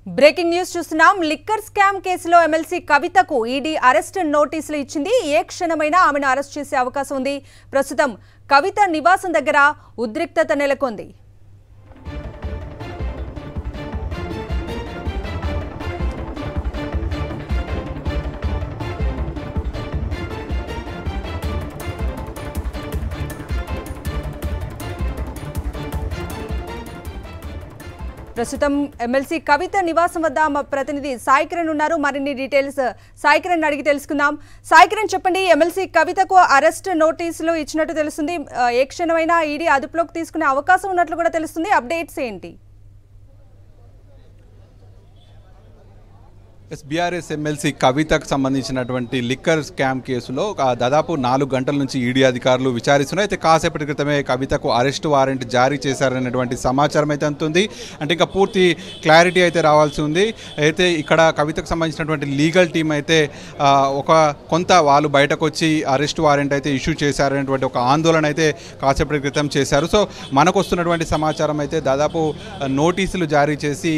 Breaking news చూస్తున్నాం. Liquor scam కేసులో MLC కవితకు ఈడీ అరెస్ట్ నోటీసులు ఇచ్చింది. ఏ క్షణమైనా ఆమెను అరెస్ట్ చేసే అవకాశం ఉంది. ప్రస్తుతం కవిత నివాసం దగ్గర ఉద్రిక్తత నెలకొంది. ప్రస్తుతం ఎమ్మెల్సీ కవిత నివాసం వద్ద మా ప్రతినిధి సాయి కిరణ్ ఉన్నారు. మరిన్ని డీటెయిల్స్ సాయి కిరణ్ అడిగి తెలుసుకుందాం. సాయి కిరణ్ చెప్పండి, ఎమ్మెల్సీ కవితకు అరెస్ట్ నోటీసులు ఇచ్చినట్టు తెలుస్తుంది. ఏ క్షణమైనా ఈడీ అదుపులోకి తీసుకునే అవకాశం ఉన్నట్లు కూడా తెలుస్తుంది. అప్డేట్స్ ఏంటి? బీఆర్ఎస్ ఎమ్మెల్సీ కవితకు సంబంధించినటువంటి లిక్కర్ స్కామ్ కేసులో దాదాపు 4 గంటల నుంచి ఈడీ అధికారులు విచారిస్తున్నారు. అయితే కాసేపటి క్రితమే కవితకు అరెస్ట్ వారెంట్ జారీ చేశారనేటువంటి సమాచారం అయితే అందుతుంది. అంటే ఇంకా పూర్తి క్లారిటీ అయితే రావాల్సి ఉంది. అయితే ఇక్కడ కవితకు సంబంధించినటువంటి లీగల్ టీం అయితే కొంత వాళ్ళు బయటకు వచ్చి అరెస్ట్ వారెంట్ అయితే ఇష్యూ చేశారనేటువంటి ఒక ఆందోళన అయితే కాసేపటి క్రితం చేశారు. సో మనకు వస్తున్నటువంటి సమాచారం అయితే దాదాపు నోటీసులు జారీ చేసి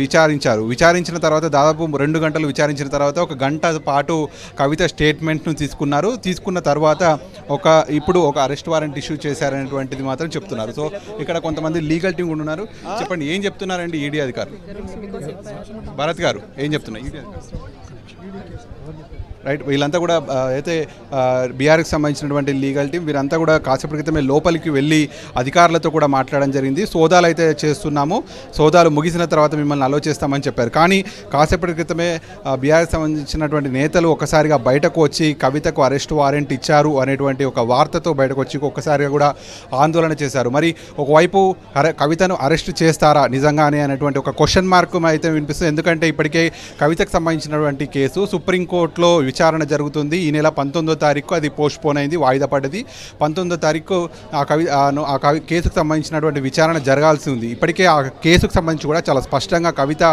విచారించిన తర్వాత దాదాపు 2 గంటలు విచారించిన తర్వాత 1 గంట పాటు కవిత స్టేట్మెంట్ను తీసుకున్న తర్వాత ఇప్పుడు ఒక అరెస్ట్ వారెంట్ ఇష్యూ చేశారనేటువంటిది మాత్రం చెప్తున్నారు. సో ఇక్కడ కొంతమంది లీగల్ టీం కూడా ఉన్నారు. చెప్పండి, ఏం చెప్తున్నారండి ఈడీ అధికారులు? భరత్ గారు ఏం చెప్తున్నారు ఈడీ అధికారులు? రైట్, వీళ్ళంతా కూడా అయితే బీఆర్కి సంబంధించినటువంటి లీగల్ టీం వీరంతా కూడా కాసేపటి క్రితమే లోపలికి వెళ్ళి అధికారులతో కూడా మాట్లాడడం జరిగింది. సోదాలు అయితే చేస్తున్నాము, సోదాలు ముగిసిన తర్వాత మిమ్మల్ని అలో చేస్తామని చెప్పారు. కానీ కాసేపటి క్రితమే బీఆర్కి సంబంధించినటువంటి నేతలు ఒకసారిగా బయటకు వచ్చి కవితకు అరెస్ట్ వారెంట్ ఇచ్చారు అనేటువంటి ఒక వార్తతో బయటకు వచ్చి ఒక్కసారిగా కూడా ఆందోళన చేశారు. మరి ఒకవైపు కవితను అరెస్ట్ చేస్తారా నిజంగానే అనేటువంటి ఒక క్వశ్చన్ మార్క్ అయితే వినిపిస్తుంది. ఎందుకంటే ఇప్పటికే కవితకు సంబంధించినటువంటి కేసు సుప్రీంకోర్టులో విచారణ జరుగుతుంది. ఈ నెల 19వ తారీఖు అది పోస్ట్పోన్ అయింది, వాయిదా పడ్డది. 19వ తారీఖు ఆ కేసుకు సంబంధించినటువంటి విచారణ జరగాల్సి ఉంది. ఇప్పటికే ఆ కేసుకు సంబంధించి కూడా చాలా స్పష్టంగా కవిత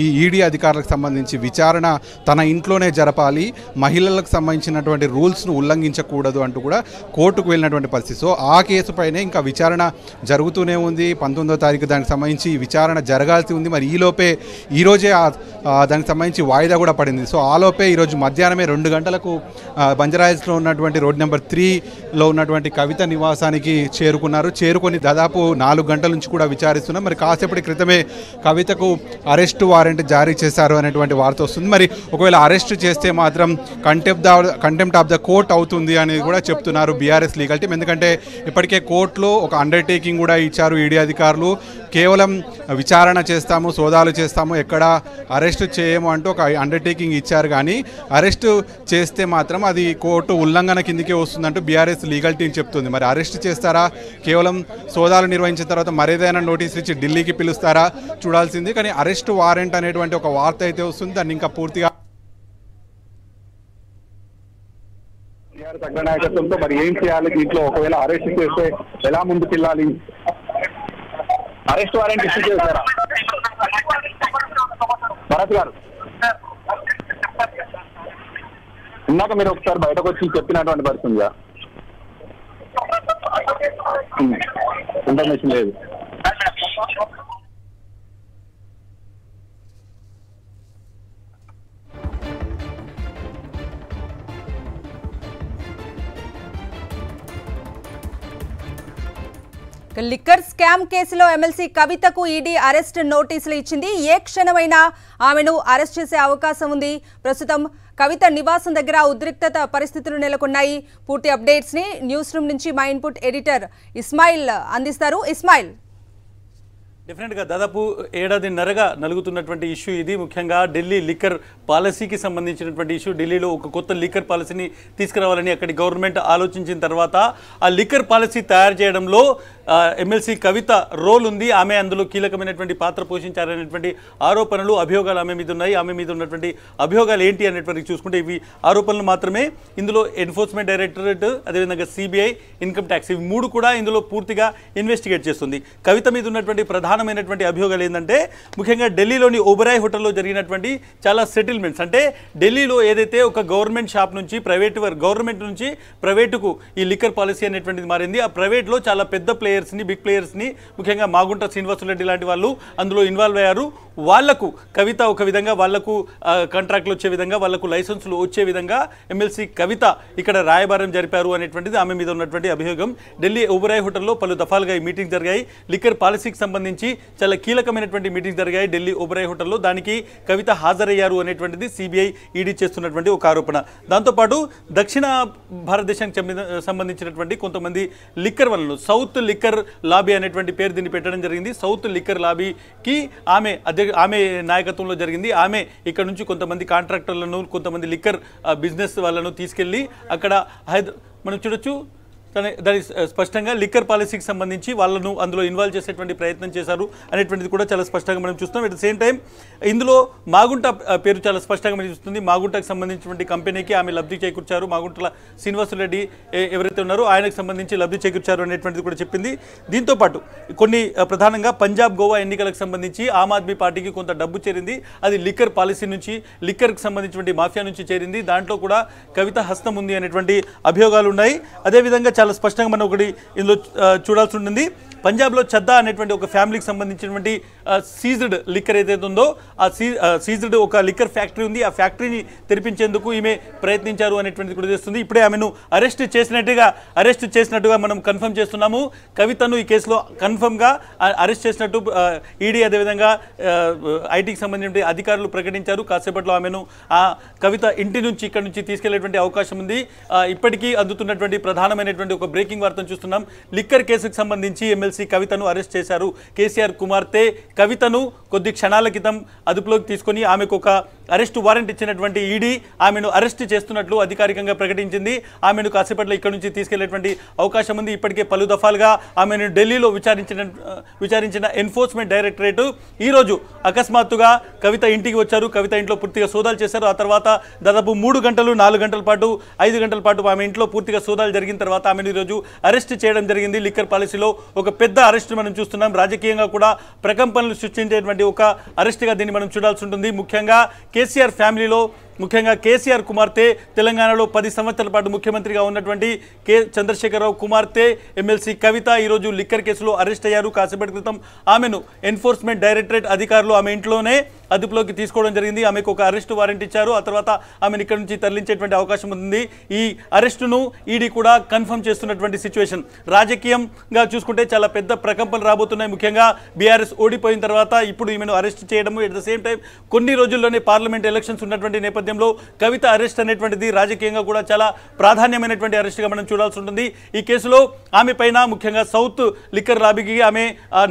ఈ ఈడీ అధికారులకు సంబంధించి విచారణ తన ఇంట్లోనే జరపాలి, మహిళలకు సంబంధించినటువంటి రూల్స్ను ఉల్లంఘించకూడదు అంటూ కూడా కోర్టుకు వెళ్ళినటువంటి పరిస్థితి. సో ఆ కేసుపైనే ఇంకా విచారణ జరుగుతూనే ఉంది. 19వ తారీఖు దానికి సంబంధించి విచారణ జరగాల్సి ఉంది. మరి ఈరోజే దానికి సంబంధించి వాయిదా కూడా పడింది. సో ఆలోపే ఈరోజు మధ్యాహ్నమే 2 గంటలకు బంజారాహిల్స్లో ఉన్నటువంటి రోడ్ నెంబర్ 3లో ఉన్నటువంటి కవిత నివాసానికి చేరుకొని దాదాపు 4 గంటల నుంచి కూడా విచారిస్తున్నాం. మరి కాసేపటి క్రితమే కవితకు అరెస్ట్ వారెంట్ జారీ చేశారు అనేటువంటి వార్త వస్తుంది. మరి ఒకవేళ అరెస్ట్ చేస్తే మాత్రం కంటెంప్ట్ ఆఫ్ ద కోర్ట్ అవుతుంది అనేది కూడా చెప్తున్నారు బీఆర్ఎస్ లీగల్ టీం. ఎందుకంటే ఇప్పటికే కోర్టులో ఒక అండర్టేకింగ్ కూడా ఇచ్చారు ఈడీ అధికారులు. కేవలం విచారణ చేస్తాము, సోదాలు చేస్తాము, ఎక్కడ అరెస్ట్ చేయము అంటూ ఒక అండర్టేకింగ్ ఇచ్చారు. కానీ అరెస్ట్ చేస్తే మాత్రం అది కోర్టు ఉల్లంఘన కిందికే వస్తుందంటూ బీఆర్ఎస్ లీగల్ టీం చెప్తుంది. మరి అరెస్ట్ చేస్తారా, కేవలం సోదాలు నిర్వహించిన తర్వాత మరేదైనా నోటీసులు ఇచ్చి ఢిల్లీకి పిలుస్తారా చూడాల్సింది. కానీ అరెస్ట్ వారెంట్ అనేటువంటి ఒక వార్త అయితే వస్తుంది. దాన్ని ఇంకా పూర్తిగా నాయకత్వంతో మరి ఏం చేయాలి, దీంట్లో ఒకవేళ అరెస్ట్ చేస్తే ఎలా ముందుకెళ్ళాలి, అరెస్ట్ వారెంట్ ఇష్యూ చేస్తారా? భరత్ గారు, ఇందాక మీరు ఒకసారి బయటకు వచ్చి చెప్పినటువంటి పరిస్థితిగా ఇన్ఫర్మేషన్ లేదు. లిక్కర్ స్కామ్ కేసులో ఎమ్మెల్సీ కవితకు ఈడీ అరెస్ట్ నోటీసులు ఇచ్చింది. ఏ క్షణమైనా ఆమెను అరెస్ట్ చేసే అవకాశం ఉంది. ప్రస్తుతం కవిత నివాసం దగ్గర ఉద్రిక్తత పరిస్థితులు నెలకొన్నాయి. పూర్తి అప్డేట్స్ ని న్యూస్ రూమ్ నుంచి మా ఇన్పుట్ ఎడిటర్ ఇస్మాయిల్ అందిస్తారు. ఇస్మాయిల్, డెఫినెట్గా దాదాపు ఏడాదిన్నరగా నలుగుతున్నటువంటి ఇష్యూ ఇది. ముఖ్యంగా ఢిల్లీ లిక్కర్ పాలసీకి సంబంధించినటువంటి ఇష్యూ. ఢిల్లీలో ఒక కొత్త లిక్కర్ పాలసీని తీసుకురావాలని అక్కడి గవర్నమెంట్ ఆలోచించిన తర్వాత ఆ లిక్కర్ పాలసీ తయారు చేయడంలో ఎమ్మెల్సీ కవిత రోల్ ఉంది. ఆమె అందులో కీలకమైనటువంటి పాత్ర పోషించారనేటువంటి ఆరోపణలు, అభియోగాలు ఆమె మీద ఉన్నాయి. ఆమె మీద ఉన్నటువంటి అభియోగాలు ఏంటి అనేటువంటి చూసుకుంటే ఇవి ఆరోపణలు మాత్రమే. ఇందులో ఎన్ఫోర్స్మెంట్ డైరెక్టరేట్, అదేవిధంగా సిబిఐ, ఇన్కమ్ ట్యాక్స్, ఇవి 3 కూడా ఇందులో పూర్తిగా ఇన్వెస్టిగేట్ చేస్తుంది. కవిత మీద ఉన్నటువంటి ప్రధానమైనటువంటి అభియోగాలు ఏంటంటే ముఖ్యంగా ఢిల్లీలోని ఓబెరాయ్ హోటల్లో జరిగినటువంటి చాలా సెటిల్మెంట్స్. అంటే ఢిల్లీలో ఏదైతే ఒక గవర్నమెంట్ షాప్ నుంచి గవర్నమెంట్ నుంచి ప్రైవేటుకు ఈ లిక్కర్ పాలసీ అనేటువంటిది మారింది. ఆ ప్రైవేట్లో చాలా పెద్ద ప్లేయర్స్ బిగ్ ప్లేయర్స్ని ముఖ్యంగా మాగుంట శ్రీనివాసులరెడ్డి లాంటి వాళ్ళు అందులో ఇన్వాల్వ్ అయ్యారు. వాళ్లకు కవిత ఒక విధంగా వాళ్లకు కాంట్రాక్ట్లు వచ్చే విధంగా వాళ్లకు లైసెన్సులు వచ్చే విధంగా ఎమ్మెల్సీ కవిత ఇక్కడ రాయబారం జరిపారు అనేటువంటిది ఆమె మీద ఉన్నటువంటి అభియోగం. ఢిల్లీ ఓబరాయ్ హోటల్లో పలు దఫాలుగా ఈ మీటింగ్ జరిగాయి. లిక్కర్ పాలసీకి సంబంధించి చాలా కీలకమైనటువంటి మీటింగ్ జరిగాయి ఢిల్లీ ఓబరాయ్ హోటల్లో. దానికి కవిత హాజరయ్యారు అనేటువంటిది సిబిఐ ఈడీ చేస్తున్నటువంటి ఒక ఆరోపణ. దాంతోపాటు దక్షిణ భారతదేశానికి సంబంధించినటువంటి కొంతమంది లిక్కర్ వనరులు సౌత్ లిక్కర్ లాబీ అనేటువంటి పేరు దీన్ని పెట్టడం జరిగింది. సౌత్ లిక్కర్ లాబీకి ఆమె నాయకత్వంలో జరిగింది. ఆమె ఇక్కడ నుంచి కొంతమంది కాంట్రాక్టర్లను కొంతమంది లిక్కర్ బిజినెస్ వాళ్ళను తీసుకెళ్ళి అక్కడ మనం చూడొచ్చు దాని స్పష్టంగా లిక్కర్ పాలసీకి సంబంధించి వాళ్ళను అందులో ఇన్వాల్వ్ చేసేటువంటి ప్రయత్నం చేశారు అనేటువంటిది కూడా చాలా స్పష్టంగా మనం చూస్తాం. అట్ ద సేమ్ టైం ఇందులో మాగుంట పేరు చాలా స్పష్టంగా మనం చూస్తుంది. మాగుంటకు సంబంధించినటువంటి కంపెనీకి ఆమె లబ్ధి చేకూర్చారు. మాగుంటల శ్రీనివాసులరెడ్డి ఎవరైతే ఉన్నారో ఆయనకు సంబంధించి లబ్ధి చేకూర్చారు అనేటువంటిది కూడా చెప్పింది. దీంతోపాటు కొన్ని ప్రధానంగా పంజాబ్ గోవా ఎన్నికలకు సంబంధించి ఆమ్ ఆద్మీ పార్టీకి కొంత డబ్బు చేరింది. అది లిక్కర్ పాలసీ నుంచి లిక్కర్కి సంబంధించినటువంటి మాఫియా నుంచి చేరింది. దాంట్లో కూడా కవిత హస్తం ఉంది అనేటువంటి అభియోగాలు ఉన్నాయి. అదేవిధంగా చాలా స్పష్టంగా మనం ఒకటి ఇందులో చూడాల్సి ఉంటుంది. పంజాబ్లో చద్దా అనేటువంటి ఒక ఫ్యామిలీకి సంబంధించినటువంటి సీజ్డ్ లిక్కర్ ఏదైతే ఉందో ఆ సీజ్డ్ ఒక లిక్కర్ ఫ్యాక్టరీ ఉంది. ఆ ఫ్యాక్టరీని తెరిపించేందుకు ఈమె ప్రయత్నించారు అనేటువంటిది కూడా తెలుస్తుంది. ఇప్పుడే ఆమెను అరెస్ట్ చేసినట్టుగా మనం కన్ఫర్మ్ చేస్తున్నాము. కవితను ఈ కేసులో కన్ఫర్మ్గా అరెస్ట్ చేసినట్టు ఈడీ అదేవిధంగా ఐటీకి సంబంధించిన అధికారులు ప్రకటించారు. కాసేపట్లో ఆమెను ఆ కవిత ఇంటి నుంచి ఇక్కడ నుంచి తీసుకెళ్లేటువంటి అవకాశం ఉంది. ఇప్పటికీ అందుతున్నటువంటి ప్రధానమైనటువంటి ఒక బ్రేకింగ్ వార్తను చూస్తున్నాం. లిక్కర్ కేసుకు సంబంధించి ఎమ్మెల్సీ కవితను అరెస్ట్ చేశారు. కేసీఆర్ కుమార్తె కవితను కొద్ది క్షణాల క్రితం అదుపులోకి తీసుకొని ఆమెకు ఒక అరెస్ట్ వారెంట్ ఇచ్చినటువంటి ఈడీ ఆమెను అరెస్ట్ చేస్తున్నట్లు అధికారికంగా ప్రకటించింది. ఆమెను కాసేపట్లో ఇక్కడ నుంచి తీసుకెళ్లేటువంటి అవకాశం ఉంది. ఇప్పటికే పలు దఫాలుగా ఆమెను ఢిల్లీలో విచారించిన ఎన్ఫోర్స్మెంట్ డైరెక్టరేట్ ఈరోజు అకస్మాత్తుగా కవిత ఇంటికి వచ్చారు. కవిత ఇంట్లో పూర్తిగా సోదాలు చేశారు. ఆ తర్వాత దాదాపు 3 గంటలు 4 గంటల పాటు 5 గంటల పాటు ఆమె ఇంట్లో పూర్తిగా సోదాలు జరిగిన తర్వాత ఆమెను ఈరోజు అరెస్ట్ చేయడం జరిగింది. లిక్కర్ పాలసీలో ఒక పెద్ద అరెస్ట్ మనం చూస్తున్నాం. రాజకీయంగా కూడా ప్రకంపనలు సృష్టించేటువంటి ఒక అరెస్ట్గా దీన్ని మనం చూడాల్సి ఉంటుంది. ముఖ్యంగా కేసీఆర్ ఫ్యామిలీలో ముఖ్యంగా కేసీఆర్ కుమార్తె తెలంగాణలో 10 సంవత్సరాల పాటు ముఖ్యమంత్రిగా ఉన్నటువంటి చంద్రశేఖరరావు కుమార్తె ఎమ్మెల్సీ కవిత ఈరోజు లిక్కర్ కేసులో అరెస్ట్ అయ్యారు. కాసేపటి క్రితం ఆమెను ఎన్ఫోర్స్మెంట్ డైరెక్టరేట్ అధికారులు ఆమె ఇంట్లోనే అదుపులోకి తీసుకోవడం జరిగింది. ఆమెకు ఒక అరెస్ట్ వారెంట్ ఇచ్చారు. ఆ తర్వాత ఆమెను ఇక్కడ నుంచి తరలించేటువంటి అవకాశం ఉంది. ఈ అరెస్టును ఈడీ కూడా కన్ఫర్మ్ చేస్తున్నటువంటి సిచ్యువేషన్. రాజకీయంగా చూసుకుంటే చాలా పెద్ద ప్రకంపనలు రాబోతున్నాయి. ముఖ్యంగా బీఆర్ఎస్ ఓడిపోయిన తర్వాత ఇప్పుడు ఈమెను అరెస్ట్ చేయడము, ఎట్ ద సేమ్ టైం కొన్ని రోజుల్లోనే పార్లమెంట్ ఎలక్షన్స్ ఉన్నటువంటి నేపథ్యంలో కవిత అరెస్ట్ అనేటువంటిది రాజకీయంగా కూడా చాలా ప్రాధాన్యమైనటువంటి అరెస్ట్గా మనం చూడాల్సి ఉంటుంది. ఈ కేసులో ఆమె పైన ముఖ్యంగా సౌత్ లిక్కర్ లాబీకి ఆమె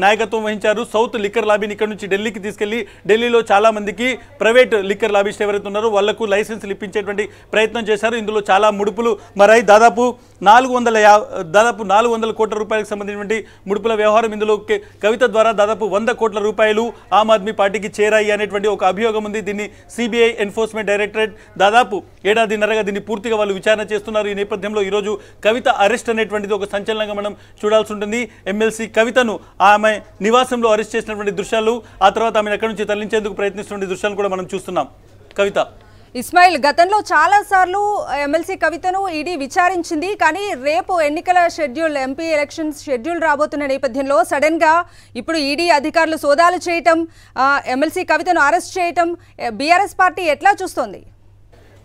నాయకత్వం వహించారు. సౌత్ లిక్కర్ లాబీని ఇక్కడ నుంచి ఢిల్లీకి తీసుకెళ్లి ఢిల్లీలో చాలా మందికి ప్రైవేట్ లిక్కర్ లాబీస్ట్ ఎవరైతే ఉన్నారో వాళ్లకు లైసెన్సులు ఇప్పించేటువంటి ప్రయత్నం చేశారు. ఇందులో చాలా ముడుపులు మరాయి. దాదాపు 400 కోట్ల రూపాయలకు సంబంధించినటువంటి ముడుపుల వ్యవహారం. ఇందులో కవిత ద్వారా దాదాపు 100 కోట్ల రూపాయలు ఆమ్ ఆద్మీ పార్టీకి చేరాయి అనేటువంటి ఒక అభియోగం ఉంది. దీన్ని సిబిఐ ఎన్ఫోర్స్మెంట్ డైరెక్టరేట్ దాదాపు 1.5 ఏళ్లుగా దీన్ని పూర్తిగా వాళ్ళు విచారణ చేస్తున్నారు. ఈ నేపథ్యంలో ఈరోజు కవిత అరెస్ట్ అనేటువంటిది ఒక సంచలనంగా మనం చూడాల్సి ఉంటుంది. ఎమ్మెల్సీ కవితను ఆమె నివాసంలో అరెస్ట్ చేసినటువంటి దృశ్యాలు, ఆ తర్వాత ఆమెను ఎక్కడి నుంచి తరలించేందుకు ప్రయత్నిస్తున్న దృశ్యాలు కూడా మనం చూస్తున్నాం. కవిత ఇస్మాయిల్, గతంలో చాలా సార్లు ఎమ్మెల్సీ కవితను ఈడీ విచారించింది. కానీ రేపు ఎన్నికల షెడ్యూల్, ఎంపీ ఎలక్షన్స్ షెడ్యూల్ రాబోతున్న నేపథ్యంలో సడన్ గా ఇప్పుడు ఈడీ అధికారులు సోదాలు చేయటం, ఎమ్మెల్సీ కవితను అరెస్ట్ చేయటం బీఆర్ఎస్ పార్టీ ఎట్లా చూస్తోంది?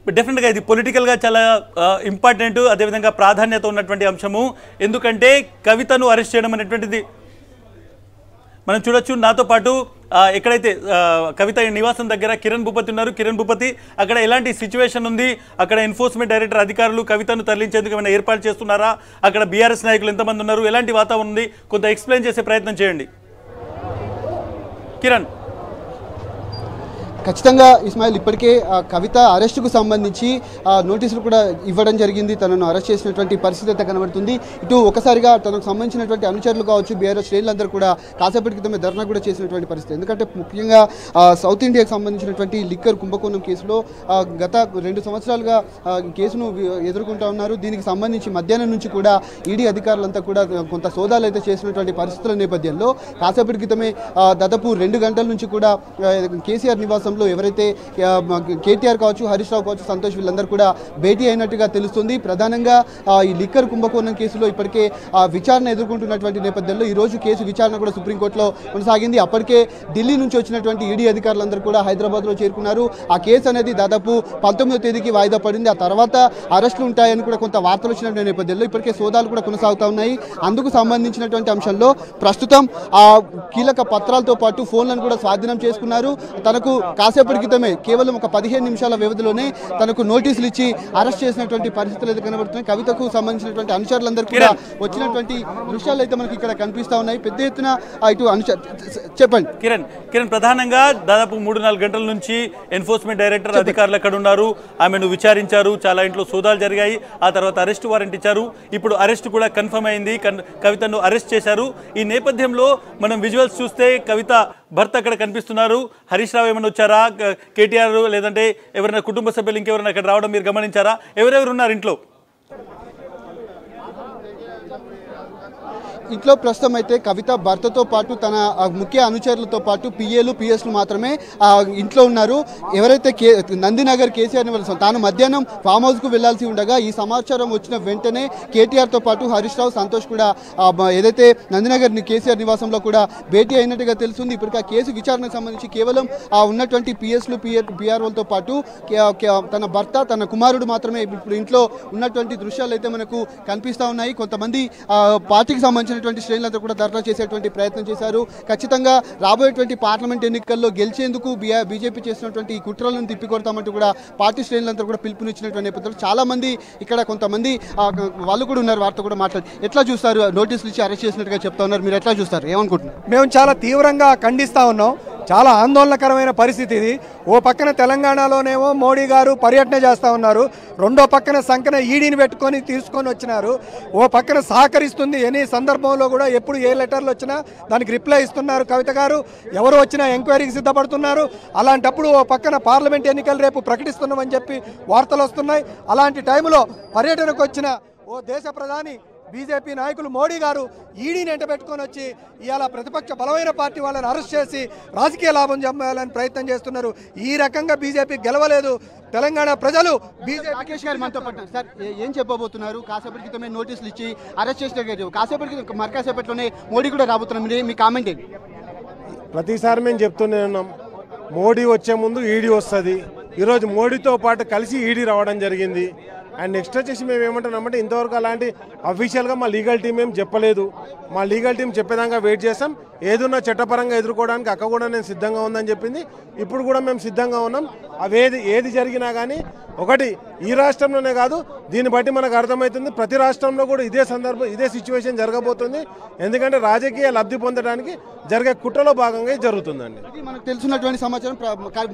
డెఫినెట్గా ఇది పొలిటికల్గా చాలా ఇంపార్టెంట్, అదేవిధంగా ప్రాధాన్యత ఉన్నటువంటి అంశము. ఎందుకంటే కవితను అరెస్ట్ చేయడం అనేటువంటిది మనం చూడొచ్చు. నాతో పాటు ఎక్కడైతే కవిత నివాసం దగ్గర కిరణ్ భూపతి ఉన్నారు. కిరణ్ భూపతి, అక్కడ ఎలాంటి సిచ్యువేషన్ ఉంది? అక్కడ ఎన్ఫోర్స్మెంట్ డైరెక్టర్ అధికారులు కవితను తరలించేందుకు ఏమైనా ఏర్పాటు చేస్తున్నారా? అక్కడ బీఆర్ఎస్ నాయకులు ఎంతమంది ఉన్నారు? ఎలాంటి వాతావరణం ఉంది? కొంత ఎక్స్ప్లెయిన్ చేసే ప్రయత్నం చేయండి కిరణ్. ఖచ్చితంగా ఇస్మాయిల్, ఇప్పటికే కవిత అరెస్టుకు సంబంధించి నోటీసులు కూడా ఇవ్వడం జరిగింది. తనను అరెస్ట్ చేసినటువంటి పరిస్థితి అయితే కనబడుతుంది. ఇటు ఒకసారిగా తనకు సంబంధించినటువంటి అనుచరులు కావచ్చు, బీఆర్ఎస్ శ్రేణులందరూ కూడా కాసేపటి క్రితమే ధర్నా కూడా చేసినటువంటి పరిస్థితి. ఎందుకంటే ముఖ్యంగా సౌత్ ఇండియాకు సంబంధించినటువంటి లిక్కర్ కుంభకోణం కేసులో గత 2 సంవత్సరాలుగా కేసును ఎదుర్కొంటూ ఉన్నారు. దీనికి సంబంధించి మధ్యాహ్నం నుంచి కూడా ఈడీ అధికారులంతా కూడా కొంత సోదాలు అయితే చేసినటువంటి పరిస్థితుల నేపథ్యంలో కాసేపటి క్రితమే దాదాపు 2 గంటల నుంచి కూడా కేసీఆర్ నివాసం సమాచారంలో ఎవరైతే కేటీఆర్ కావచ్చు, హరీష్ రావు కావచ్చు, సంతోష్ వీళ్ళందరూ కూడా భేటీ అయినట్టుగా తెలుస్తుంది. ప్రధానంగా ఈ లిక్కర్ కుంభకోణం కేసులో ఇప్పటికే విచారణ ఎదుర్కొంటున్నటువంటి నేపథ్యంలో ఈరోజు కేసు విచారణ కూడా సుప్రీంకోర్టులో కొనసాగింది. అప్పటికే ఢిల్లీ నుంచి వచ్చినటువంటి ఈడీ అధికారులందరూ కూడా హైదరాబాద్లో చేరుకున్నారు. ఆ కేసు అనేది దాదాపు 19వ తేదీకి వాయిదా పడింది. ఆ తర్వాత అరెస్టులు ఉంటాయని కూడా కొంత వార్తలు వచ్చినటువంటి నేపథ్యంలో ఇప్పటికే సోదాలు కూడా కొనసాగుతూ ఉన్నాయి. అందుకు సంబంధించినటువంటి అంశంలో ప్రస్తుతం ఆ కీలక పత్రాలతో పాటు ఫోన్లను కూడా స్వాధీనం చేసుకున్నారు. తనకు కాసేపటి క్రితమే కేవలం ఒక 15 నిమిషాల వ్యవధిలోనే తనకు నోటీసులు ఇచ్చి అరెస్ట్ చేసినటువంటి పరిస్థితులు అయితే కనబడుతున్నాయి. కవితకు సంబంధించినటువంటి అనుచరులందరూ కూడా వచ్చినటువంటి దృశ్యాలు అయితే మనకి ఇక్కడ కనిపిస్తా ఉన్నాయి. పెద్ద ఎత్తున ఇటు చెప్పండి కిరణ్ ప్రధానంగా దాదాపు 3-4 గంటల నుంచి ఎన్ఫోర్స్మెంట్ డైరెక్టర్ అధికారులు అక్కడ ఉన్నారు. ఆమెను విచారించారు. చాలా ఇంట్లో సోదాలు జరిగాయి. ఆ తర్వాత అరెస్ట్ వారెంట్ ఇచ్చారు. ఇప్పుడు అరెస్ట్ కూడా కన్ఫర్మ్ అయింది. కవితను అరెస్ట్ చేశారు. ఈ నేపథ్యంలో మనం విజువల్స్ చూస్తే కవిత భర్త అక్కడ కనిపిస్తున్నారు. హరీష్ రావు ఏమైనా వచ్చారా, కేటీఆర్ లేదంటే ఎవరైనా కుటుంబ సభ్యులు ఇంకెవరైనా అక్కడ రావడం మీరు గమనించారా? ఎవరెవరు ఉన్నారు ఇంట్లో? ఇంట్లో ప్రస్తుతం అయితే కవిత భర్తతో పాటు తన ముఖ్య అనుచరులతో పాటు పిఏలు పిఎస్లు మాత్రమే ఇంట్లో ఉన్నారు. ఎవరైతే నందినగర్ కేసీఆర్ నివాసం తాను మధ్యాహ్నం ఫామ్ హౌస్కు వెళ్లాల్సి ఉండగా ఈ సమాచారం వచ్చిన వెంటనే కేటీఆర్తో పాటు హరీష్ రావు, సంతోష్ కూడా ఏదైతే నందినగర్ కేసీఆర్ నివాసంలో కూడా భేటీ అయినట్టుగా తెలుస్తుంది. ఇప్పటికీ ఆ కేసు విచారణకు సంబంధించి కేవలం ఉన్నటువంటి పిఎస్లు పిఆర్ఓలతో పాటు తన భర్త, తన కుమారుడు మాత్రమే ఇప్పుడు ఇంట్లో ఉన్నటువంటి దృశ్యాలు అయితే మనకు కనిపిస్తూ ఉన్నాయి. కొంతమంది పార్టీకి సంబంధించిన శ్రేణులంతా కూడా ధర్నా చేసేటువంటి ప్రయత్నం చేశారు. ఖచ్చితంగా రాబోయేటువంటి పార్లమెంట్ ఎన్నికల్లో గెలిచేందుకు బీజేపీ చేసినటువంటి ఈ కుట్రలను తిప్పికొడతామంటూ కూడా పార్టీ శ్రేణులంతా కూడా పిలుపునిచ్చినటువంటి నేపథ్యంలో చాలా మంది ఇక్కడ కొంతమంది వాళ్ళు కూడా ఉన్నారు. వారితో కూడా మాట్లాడి ఎట్లా చూస్తారు? నోటీసులు ఇచ్చి అరెస్ట్ చేసినట్టుగా చెప్తా ఉన్నారు. మీరు ఎట్లా చూస్తారు? ఏమనుకుంటున్నారు? మేము చాలా తీవ్రంగా ఖండిస్తా ఉన్నాం. చాలా ఆందోళనకరమైన పరిస్థితి ఇది. ఓ పక్కన తెలంగాణలోనేమో మోడీ గారు పర్యటన చేస్తూ ఉన్నారు. రెండో పక్కన సంకన ఈడీని పెట్టుకొని తీసుకొని వచ్చినారు. ఓ పక్కన సహకరిస్తుంది. ఎనీ సందర్భంలో కూడా ఎప్పుడు ఏ లెటర్లు వచ్చినా దానికి రిప్లై ఇస్తున్నారు కవిత గారు. ఎవరు వచ్చినా ఎంక్వైరీకి సిద్ధపడుతున్నారు. అలాంటప్పుడు ఓ పక్కన పార్లమెంట్ ఎన్నికలు రేపు ప్రకటిస్తున్నామని చెప్పి వార్తలు వస్తున్నాయి. అలాంటి టైంలో పర్యటనకు వచ్చిన ఓ దేశ ప్రధాని బీజేపీ నాయకులు మోడీ గారు ఈడీని ఎంట పెట్టుకొని వచ్చి ఇవాళ ప్రతిపక్ష బలమైన పార్టీ వాళ్ళని అరెస్ట్ చేసి రాజకీయ లాభం జమ్మాలని ప్రయత్నం చేస్తున్నారు. ఈ రకంగా బీజేపీ గెలవలేదు. తెలంగాణ ప్రజలు రాకేష్ గారు మనతో పట్టారు. సార్ ఏం చెప్పబోతున్నారు? కాసేపటి క్రితమే నోటీసులు ఇచ్చి అరెస్ట్ చేసిన కాసేపట్లోనే మోడీ కూడా రాబోతున్నారు. మీ కామెంట్ ఏంటి? ప్రతిసారి మేము చెప్తూనే ఉన్నాం, మోడీ వచ్చే ముందు ఈడీ వస్తుంది. ఈరోజు మోడీతో పాటు కలిసి ఈడీ రావడం జరిగింది. అండ్ నెక్స్ట్ వచ్చేసి మేము ఏమంటున్నామంటే ఇంతవరకు అలాంటి అఫీషియల్గా మా లీగల్ టీం ఏం చెప్పలేదు. మా లీగల్ టీం చెప్పేదాకా వెయిట్ చేస్తాం. ఏదున్నా చట్టపరంగా ఎదుర్కోవడానికి అక్క కూడా నేను సిద్ధంగా ఉందని చెప్పింది. ఇప్పుడు కూడా మేము సిద్ధంగా ఉన్నాం. ఏది జరిగినా కానీ ఒకటి ఈ రాష్ట్రంలోనే కాదు, దీన్ని బట్టి మనకు అర్థమవుతుంది ప్రతి రాష్ట్రంలో కూడా ఇదే సిచ్యువేషన్ జరగబోతుంది. ఎందుకంటే రాజకీయ లబ్ధి పొందడానికి జరిగే కుట్రలో భాగంగా జరుగుతుందండి. ఇది మనకు తెలుసున్నటువంటి సమాచారం.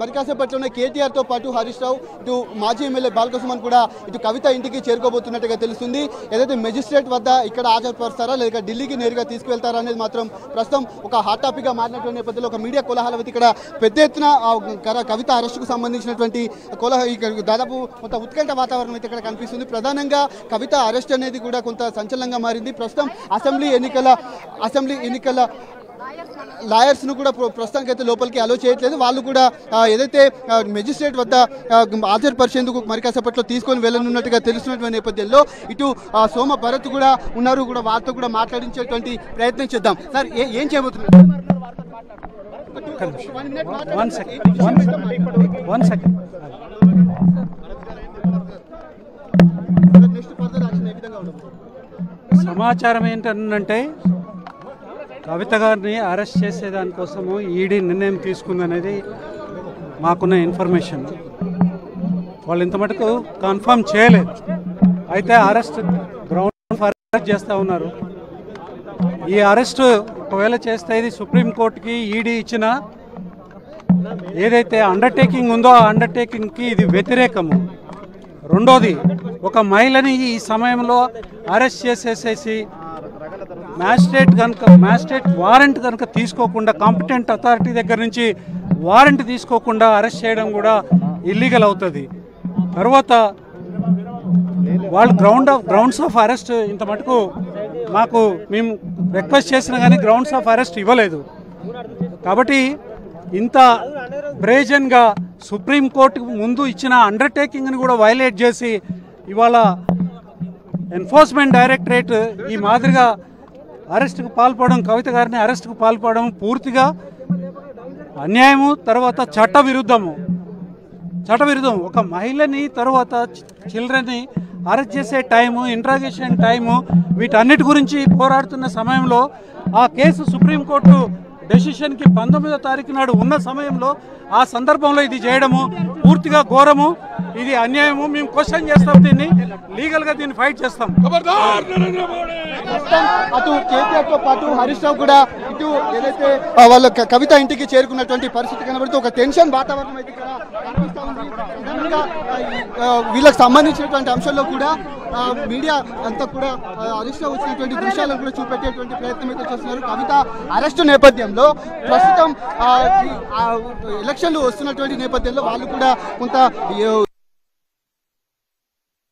మరి కాసేపట్లోనే కేటీఆర్తో పాటు హరీష్ రావు, ఇటు మాజీ ఎమ్మెల్యే బాలకృష్ణన్ కూడా ఇటు కవిత ఇంటికి చేరుకోబోతున్నట్టుగా తెలుస్తుంది. ఏదైతే మెజిస్ట్రేట్ వద్ద ఇక్కడ హాజరుపరుస్తారా లేక ఢిల్లీకి నేరుగా తీసుకువెళ్తారా అనేది మాత్రం ప్రస్తుతం ఒక హాట్ టాపిక్ గా మారినటువంటి నేపథ్యంలో ఒక మీడియా కోలాహలవతి ఇక్కడ పెద్ద ఎత్తున కవిత అరెస్టుకు సంబంధించినటువంటి దాదాపు కొంత ఉత్కంఠ వాతావరణం అయితే ఇక్కడ కనిపిస్తుంది. ప్రధానంగా కవిత అరెస్ట్ అనేది కూడా కొంత సంచలనంగా మారింది. ప్రస్తుతం అసెంబ్లీ ఎన్నికల లాయర్స్ను కూడా ప్రస్తుతానికైతే లోపలికి అలో చేయట్లేదు. వాళ్ళు కూడా ఏదైతే మెజిస్ట్రేట్ వద్ద హాజరుపరిచేందుకు మరి కాసేపట్లో తీసుకొని వెళ్ళనున్నట్టుగా తెలుస్తున్నటువంటి నేపథ్యంలో ఇటు సోమ భరత్ కూడా ఉన్నారు. కూడా వారితో కూడా మాట్లాడించేటువంటి ప్రయత్నం చేద్దాం. సార్ ఏం చేయబోతున్నారు? సమాచారం ఏంటంటే కవిత గారిని అరెస్ట్ చేసేదానికోసము ఈడీ నిర్ణయం తీసుకుందనేది మాకున్న ఇన్ఫర్మేషన్. వాళ్ళు ఇంత మటుకు కన్ఫర్మ్ చేయలేదు. అయితే గ్రౌండ్ అరెస్ట్ చేస్తూ ఉన్నారు. ఈ అరెస్టు ఒకవేళ చేస్తే ఇది సుప్రీంకోర్టుకి ఈడీ ఇచ్చిన ఏదైతే అండర్టేకింగ్ ఉందో ఆ అండర్టేకింగ్కి ఇది వ్యతిరేకము. రెండోది, ఒక మహిళని ఈ సమయంలో అరెస్ట్ చేసేసేసి మ్యాజిస్ట్రేట్ వారెంట్ కనుక తీసుకోకుండా, కాంపిటెంట్ అథారిటీ దగ్గర నుంచి వారెంట్ తీసుకోకుండా అరెస్ట్ చేయడం కూడా ఇల్లీగల్ అవుతుంది. తర్వాత వాళ్ళు గ్రౌండ్స్ ఆఫ్ అరెస్ట్ ఇంత మటుకు మేము రిక్వెస్ట్ చేసినా కానీ గ్రౌండ్స్ ఆఫ్ అరెస్ట్ ఇవ్వలేదు. కాబట్టి ఇంత బ్రేజన్గా సుప్రీంకోర్టుకు ముందు ఇచ్చిన అండర్టేకింగ్ని కూడా వైలేట్ చేసి ఇవాళ ఎన్ఫోర్స్మెంట్ డైరెక్టరేట్ ఈ మాదిరిగా అరెస్టుకు పాల్పడడం, కవిత గారిని అరెస్టుకు పాల్పడడం పూర్తిగా అన్యాయము, తర్వాత చట్టవిరుద్ధం. ఒక మహిళని తర్వాత చిల్డ్రన్ని అరెస్ట్ చేసే టైము, ఇంట్రాగేషన్ టైము, వీటన్నిటి గురించి పోరాడుతున్న సమయంలో ఆ కేసు సుప్రీంకోర్టు డెసిషన్కి 19వ తారీఖు నాడు ఉన్న సమయంలో ఆ సందర్భంలో ఇది చేయడము పూర్తిగా ఘోరము, ఇది అన్యాయము. మేము క్వశ్చన్ చేస్తాం, దీన్ని లీగల్గా దీన్ని ఫైట్ చేస్తాం. అటు కేటీఆర్తో పాటు హరీష్ రావు కూడా ఇటు ఏదైతే వాళ్ళ కవిత ఇంటికి చేరుకున్నటువంటి పరిస్థితి కనబడుతూ ఒక టెన్షన్ వాతావరణం అయితే ఇక్కడ కనిపిస్తూ ఉంది. వీళ్ళకి సంబంధించినటువంటి అంశంలో కూడా మీడియా అంతా కూడా హరీష్ రావు వచ్చినటువంటి దృశ్యాలను కూడా చూపెట్టేటువంటి ప్రయత్నం అయితే చేస్తున్నారు. కవిత అరెస్టు నేపథ్యంలో ప్రస్తుతం ఎలక్షన్లు వస్తున్నటువంటి నేపథ్యంలో వాళ్ళు కూడా కొంత